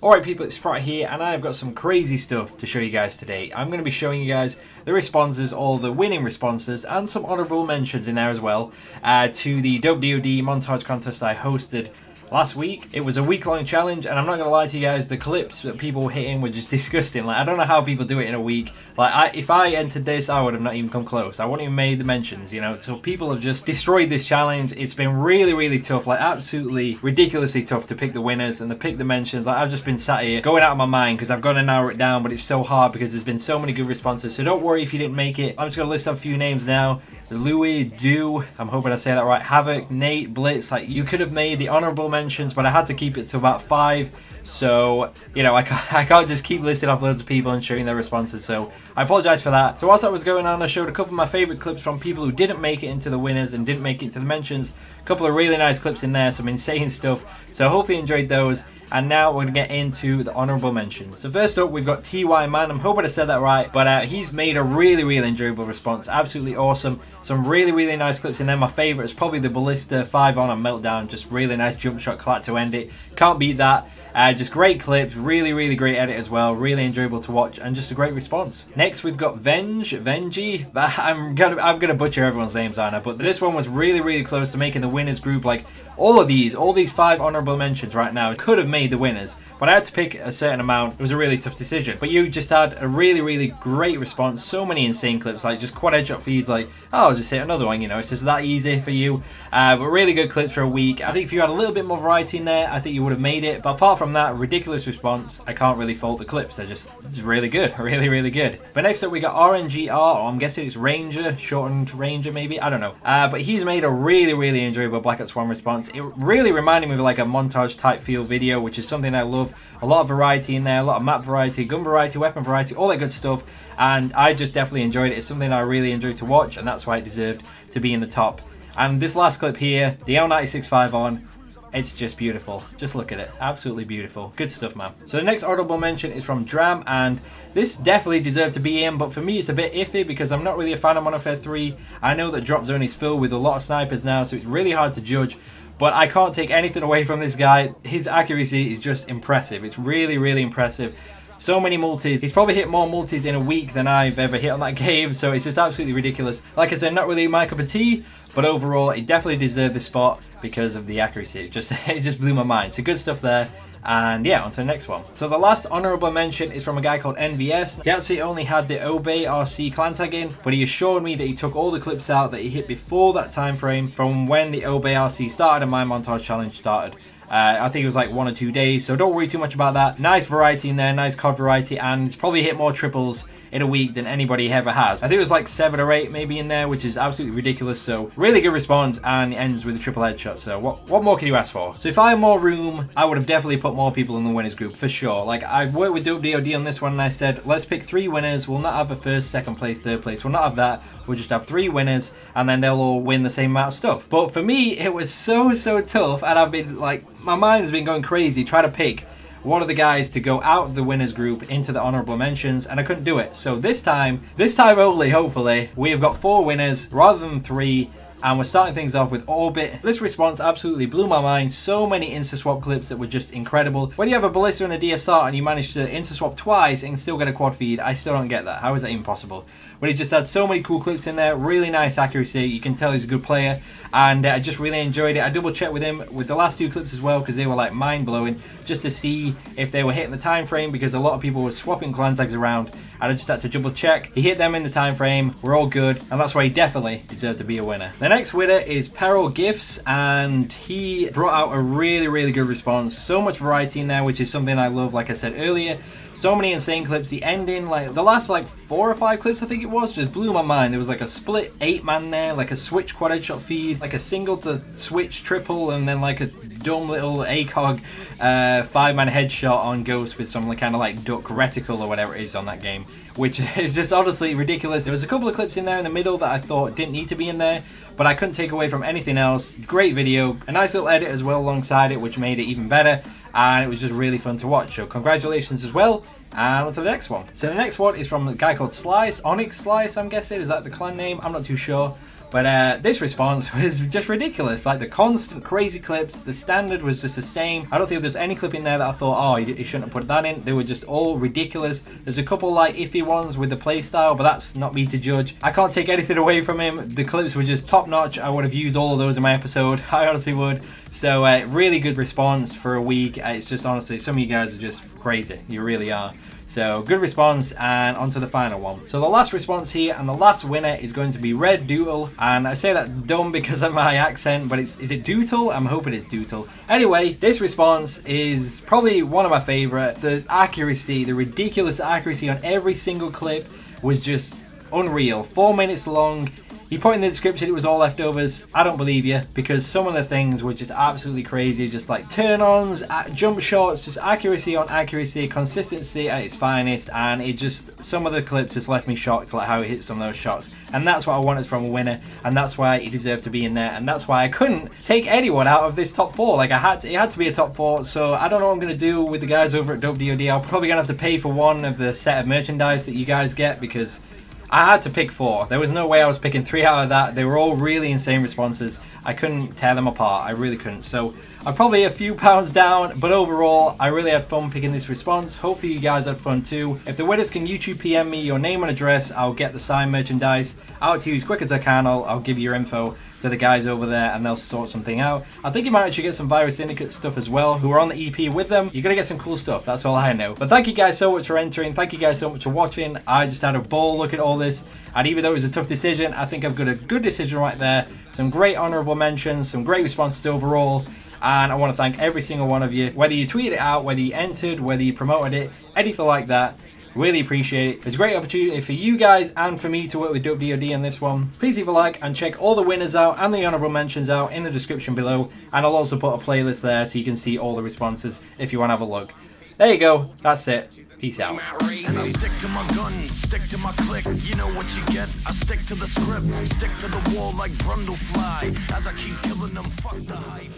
Alright people, it's Sprott here and I've got some crazy stuff to show you guys today. I'm going to be showing you guys the responses, all the winning responses, and some honourable mentions in there as well to the Dope DoD montage contest I hosted last week. It was a week-long challenge, and I'm not gonna lie to you guys, the clips that people were hitting were just disgusting. Like, I don't know how people do it in a week. Like, if I entered this, I would have not even come close. I wouldn't even made the mentions, you know. So people have just destroyed this challenge. It's been really tough, like absolutely ridiculously tough to pick the winners and to pick the mentions. Like, I've just been sat here going out of my mind because I've got to narrow it down, but it's so hard because there's been so many good responses. So don't worry if you didn't make it. I'm just gonna list off a few names now. Louis, Do, I'm hoping I say that right, Havoc, Nate, Blitz. Like, you could have made the honourable mentions, but I had to keep it to about 5. So, you know, I can't just keep listing off loads of people and showing their responses, so I apologise for that. So whilst that was going on, I showed a couple of my favourite clips from people who didn't make it into the winners and didn't make it into the mentions. A couple of really nice clips in there, some insane stuff, so hopefully you enjoyed those. And now we're going to get into the honourable mentions. So first up, we've got TY Man. I'm hoping I said that right, but he's made a really enjoyable response. Absolutely awesome. Some really nice clips in there. My favourite is probably the Ballista 5 on Meltdown. Just really nice jump shot clap to end it. Can't beat that. Just great clips, really great edit as well, really enjoyable to watch, and just a great response. Next we've got Venji. I'm gonna butcher everyone's names, aren't I? But this one was really close to making the winners group. Like, all these 5 honourable mentions right now could have made the winners, but I had to pick a certain amount. It was a really tough decision. But you just had a really great response. So many insane clips, like just quad headshot feeds, like, oh, I'll just hit another one, you know, it's just that easy for you. But really good clips for a week. I think if you had a little bit more variety in there, I think you would have made it. But apart from that ridiculous response, I can't really fault the clips. They're just really good, really good. But next up we got RNGR, or I'm guessing it's Ranger, shortened Ranger maybe, I don't know. But he's made a really enjoyable Black Ops 1 response. It really reminded me of like a montage type feel video, which is something I love. A lot of variety in there, a lot of map variety, gun variety, weapon variety, all that good stuff. And I just definitely enjoyed it. It's something I really enjoyed to watch, and that's why it deserved to be in the top. And this last clip here, the L96 on, it's just beautiful. Just look at it. Absolutely beautiful. Good stuff, man. So the next honourable mention is from Dram, and this definitely deserved to be in, but for me it's a bit iffy because I'm not really a fan of Modern Warfare 3. I know that Drop Zone is filled with a lot of snipers now, so it's really hard to judge. But I can't take anything away from this guy. His accuracy is just impressive. It's really impressive. So many multis. He's probably hit more multis in a week than I've ever hit on that game, so it's just absolutely ridiculous. Like I said, not really my cup of tea, but overall, it definitely deserved the spot because of the accuracy. It just blew my mind. So good stuff there. And yeah, on to the next one. So the last honourable mention is from a guy called NVS. He actually only had the Obey RC clan tag in, but he assured me that he took all the clips out that he hit before that time frame from when the Obey RC started and my montage challenge started. I think it was like 1 or 2 days, so don't worry too much about that. Nice variety in there, nice COD variety, and it's probably hit more triples in a week than anybody ever has. I think it was like 7 or 8 maybe in there, which is absolutely ridiculous. So really good response, and it ends with a triple headshot. So what more can you ask for? So if I had more room, I would have definitely put more people in the winners group for sure. Like, I worked with Dope DoD on this one, and I said, let's pick 3 winners. We'll not have a first, second place, third place. We'll not have that. We'll just have 3 winners, and then they'll all win the same amount of stuff. But for me, it was so tough, and I've been like, my mind has been going crazy trying to pick one of the guys to go out of the winners group into the honourable mentions, and I couldn't do it. So this time only, hopefully, we have got 4 winners rather than 3. And we're starting things off with Orbit. This response absolutely blew my mind. So many insta-swap clips that were just incredible. When you have a Ballista and a DSR and you manage to insta-swap twice and still get a quad feed, I still don't get that. How is that even possible? But he just had so many cool clips in there. Really nice accuracy. You can tell he's a good player. And I just really enjoyed it. I double checked with him with the last 2 clips as well because they were like mind-blowing, just to see if they were hitting the time frame, because a lot of people were swapping clan tags around. And I just had to double check. He hit them in the time frame. We're all good. And that's why he definitely deserved to be a winner. The next winner is Peril Gifts, and he brought out a really good response. So much variety in there, which is something I love. Like I said earlier, so many insane clips. The ending, like the last like 4 or 5 clips I think it was, just blew my mind. There was like a split 8-man there, like a switch quad headshot feed, like a single to switch triple, and then like a dumb little ACOG 5-man headshot on Ghost with some kind of like duck reticle or whatever it is on that game, which is just honestly ridiculous. There was a couple of clips in there in the middle that I thought didn't need to be in there, but I couldn't take away from anything else. Great video, a nice little edit as well alongside it, which made it even better, and it was just really fun to watch. So congratulations as well. And on to the next one. So the next one is from a guy called Slice, Onyx Slice, I'm guessing. Is that the clan name? I'm not too sure. But this response was just ridiculous. Like the constant crazy clips, the standard was just the same. I don't think there's any clip in there that I thought, oh, you shouldn't have put that in. They were just all ridiculous. There's a couple like iffy ones with the playstyle, but that's not me to judge. I can't take anything away from him. The clips were just top notch. I would have used all of those in my episode. I honestly would. So really good response for a week. It's just honestly, some of you guys are just crazy. You really are. So good response, and on to the final one. So the last response here and the last winner is going to be Red Doodle, and I say that dumb because of my accent, but is it Doodle? I'm hoping it's Doodle. Anyway, this response is probably one of my favorite. The accuracy, the ridiculous accuracy on every single clip was just unreal. 4 minutes long. He put in the description it was all leftovers. I don't believe you, because some of the things were just absolutely crazy. Just like turn-ons, jump shots, just accuracy on accuracy, consistency at its finest, and it just, some of the clips just left me shocked, like how he hit some of those shots. And that's what I wanted from a winner, and that's why he deserved to be in there, and that's why I couldn't take anyone out of this top 4. Like it had to be a top 4, so I don't know what I'm going to do with the guys over at WDOD. I'm probably going to have to pay for one of the set of merchandise that you guys get, because I had to pick 4. There was no way I was picking 3 out of that. They were all really insane responses. I couldn't tear them apart. I really couldn't. So I'm probably a few pounds down, but overall, I really had fun picking this response. Hopefully you guys had fun too. If the winners can YouTube PM me your name and address, I'll get the signed merchandise out to you as quick as I can. I'll give you your info to the guys over there and they'll sort something out. I think you might actually get some Virus Syndicate stuff as well, who are on the EP with them. You're gonna get some cool stuff, that's all I know. But thank you guys so much for entering, thank you guys so much for watching. I just had a ball look at all this, and even though it was a tough decision, I think I've got a good decision right there. Some great honourable mentions, some great responses overall, and I want to thank every single one of you, whether you tweeted it out, whether you entered, whether you promoted it, anything like that. Really appreciate it. It's a great opportunity for you guys and for me to work with WDOD on this one. Please leave a like and check all the winners out and the honourable mentions out in the description below. And I'll also put a playlist there so you can see all the responses if you want to have a look. There you go. That's it. Peace out. And I stick to my gun, stick to my click. You know what you get. I stick to the script, stick to the wall like Brundlefly. As I keep killing them, fuck the hype.